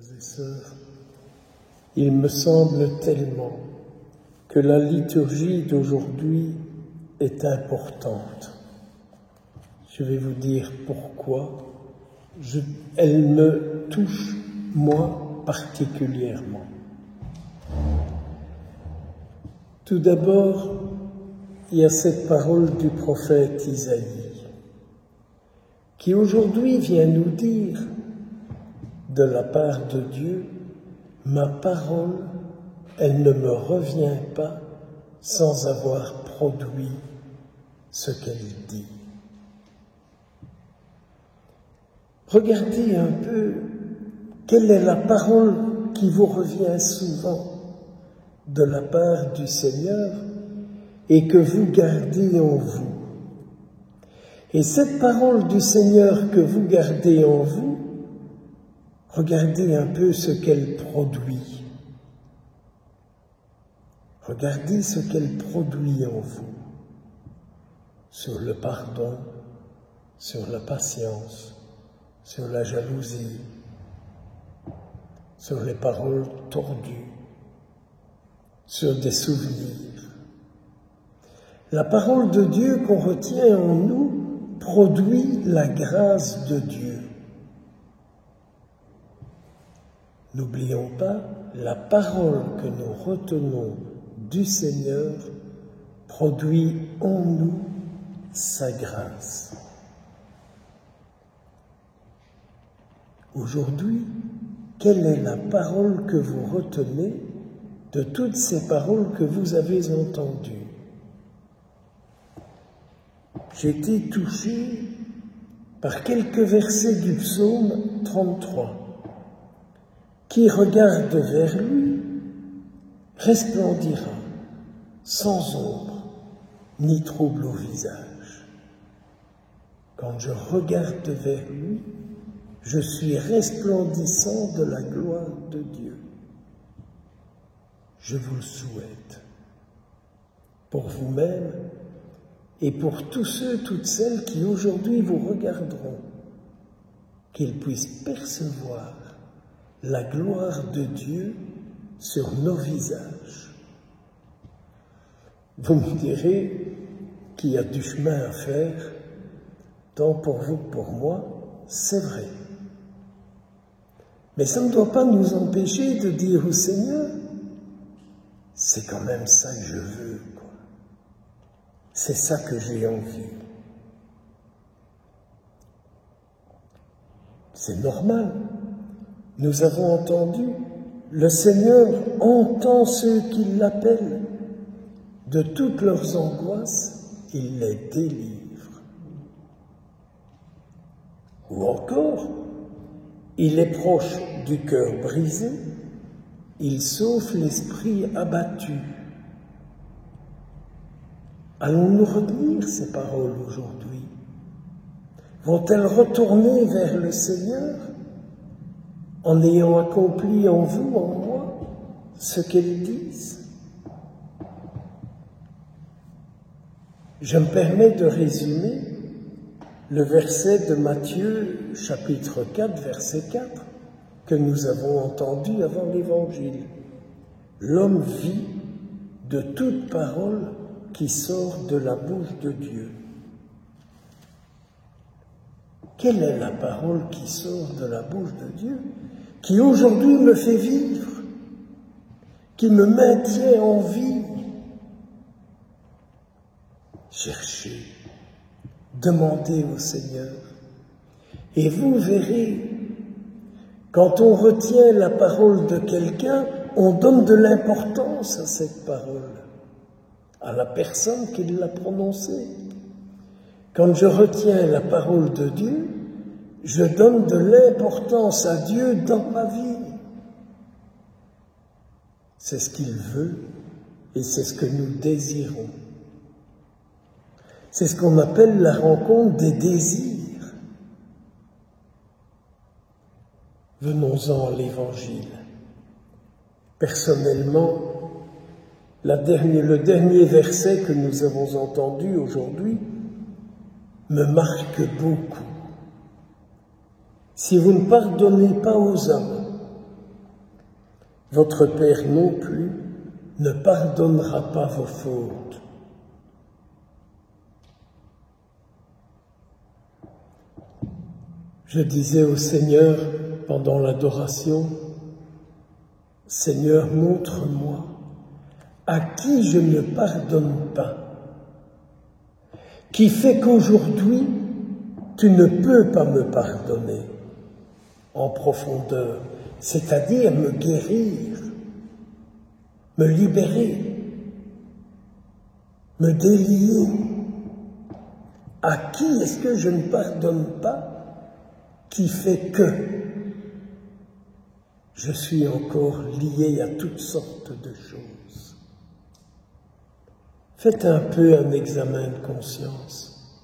frères et sœurs, il me semble tellement que la liturgie d'aujourd'hui est importante. Je vais vous dire pourquoi. Elle me touche, moi, particulièrement. Tout d'abord, il y a cette parole du prophète Isaïe, qui aujourd'hui vient nous dire, de la part de Dieu, « Ma parole, elle ne me revient pas sans avoir produit ce qu'elle dit. » Regardez un peu quelle est la parole qui vous revient souvent de la part du Seigneur et que vous gardez en vous. Et cette parole du Seigneur que vous gardez en vous, regardez un peu ce qu'elle produit. Regardez ce qu'elle produit en vous, sur le pardon, sur la patience, sur la jalousie, sur les paroles tordues, sur des souvenirs. La parole de Dieu qu'on retient en nous produit la grâce de Dieu. N'oublions pas, la parole que nous retenons du Seigneur produit en nous sa grâce. Aujourd'hui, quelle est la parole que vous retenez de toutes ces paroles que vous avez entendues? J'ai été touché par quelques versets du psaume 33. Qui regarde vers lui resplendira sans ombre ni trouble au visage. Quand je regarde vers lui, je suis resplendissant de la gloire de Dieu. Je vous le souhaite, pour vous-même et pour tous ceux, toutes celles qui aujourd'hui vous regarderont, qu'ils puissent percevoir la gloire de Dieu sur nos visages. Vous me direz qu'il y a du chemin à faire, tant pour vous que pour moi, c'est vrai. Mais ça ne doit pas nous empêcher de dire au Seigneur, c'est quand même ça que je veux, quoi. C'est ça que j'ai envie. C'est normal. Nous avons entendu, le Seigneur entend ceux qui l'appellent. De toutes leurs angoisses, il les délivre. Ou encore, il est proche du cœur brisé, il sauve l'esprit abattu. Allons-nous retenir ces paroles aujourd'hui? Vont-elles retourner vers le Seigneur en ayant accompli en vous, en moi, ce qu'elles disent? Je me permets de résumer le verset de Matthieu, chapitre 4, verset 4, que nous avons entendu avant l'Évangile. L'homme vit de toute parole qui sort de la bouche de Dieu. Quelle est la parole qui sort de la bouche de Dieu, qui aujourd'hui me fait vivre, qui me maintient en vie? Cherchez, demandez au Seigneur, et vous verrez, quand on retient la parole de quelqu'un, on donne de l'importance à cette parole, à la personne qui l'a prononcée. Quand je retiens la parole de Dieu, je donne de l'importance à Dieu dans ma vie. C'est ce qu'il veut et c'est ce que nous désirons. C'est ce qu'on appelle la rencontre des désirs. Venons-en à l'Évangile. Personnellement, le dernier verset que nous avons entendu aujourd'hui me marque beaucoup. Si vous ne pardonnez pas aux hommes votre Père non plus ne pardonnera pas vos fautes. Je disais au Seigneur pendant l'adoration, Seigneur, montre-moi à qui je ne pardonne pas, qui fait qu'aujourd'hui, tu ne peux pas me pardonner en profondeur, c'est-à-dire me guérir, me libérer, me délier. À qui est-ce que je ne pardonne pas, qui fait que je suis encore lié à toutes sortes de choses? Faites un peu un examen de conscience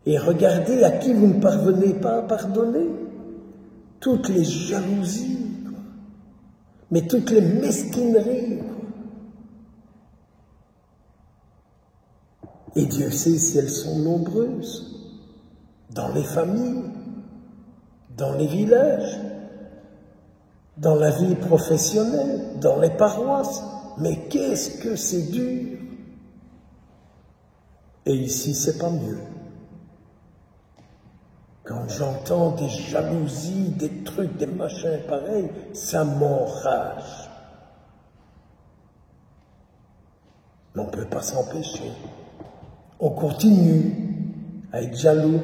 et regardez à qui vous ne parvenez pas à pardonner. Toutes les jalousies, mais toutes les mesquineries. Et Dieu sait si elles sont nombreuses, dans les familles, dans les villages, dans la vie professionnelle, dans les paroisses. Mais qu'est-ce que c'est dur! Et ici, c'est pas mieux. Quand j'entends des jalousies, des trucs, des machins pareils, ça m'enrage. Mais on ne peut pas s'empêcher. On continue à être jaloux.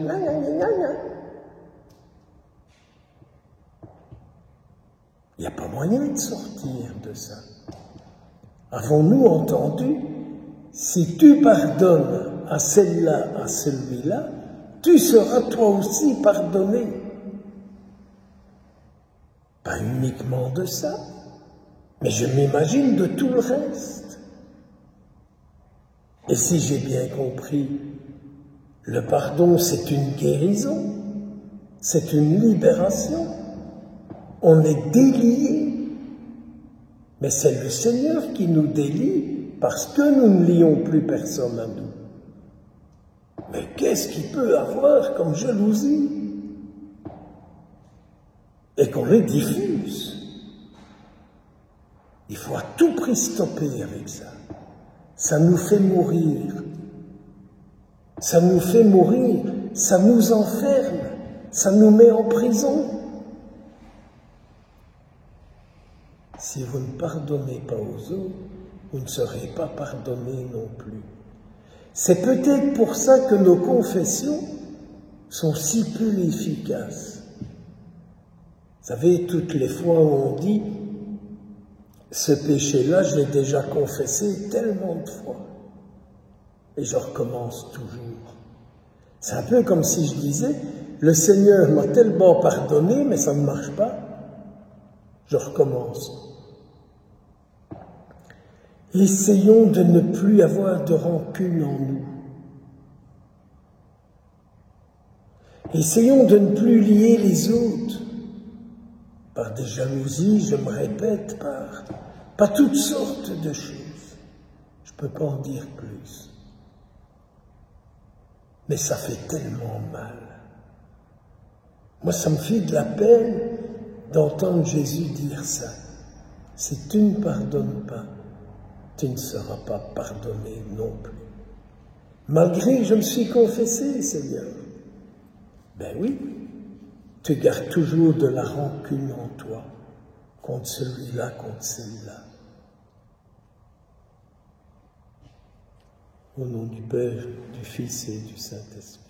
Il n'y a pas moyen de sortir de ça. Avons-nous entendu, si tu pardonnes à celle-là, à celui-là, tu seras toi aussi pardonné. Pas uniquement de ça, mais je m'imagine de tout le reste. Et si j'ai bien compris, le pardon, c'est une guérison, c'est une libération. On est délié, mais c'est le Seigneur qui nous délie parce que nous ne lions plus personne à nous. Mais qu'est-ce qu'il peut avoir comme jalousie? Et qu'on les diffuse. Il faut à tout prix stopper avec ça. Ça nous fait mourir. Ça nous fait mourir. Ça nous enferme. Ça nous met en prison. Si vous ne pardonnez pas aux autres, vous ne serez pas pardonné non plus. C'est peut-être pour ça que nos confessions sont si peu efficaces. Vous savez, toutes les fois où on dit « ce péché-là, je l'ai déjà confessé tellement de fois » et je recommence toujours. C'est un peu comme si je disais « le Seigneur m'a tellement pardonné, mais ça ne marche pas ». Je recommence. Essayons de ne plus avoir de rancune en nous. Essayons de ne plus lier les autres par des jalousies, je me répète, par toutes sortes de choses. Je ne peux pas en dire plus. Mais ça fait tellement mal. Moi, ça me fait de la peine d'entendre Jésus dire ça. Si tu ne pardonnes pas, tu ne seras pas pardonné non plus. Malgré que je me suis confessé, Seigneur. Ben oui, tu gardes toujours de la rancune en toi, contre celui-là, contre celle-là. Au nom du Père, du Fils et du Saint-Esprit.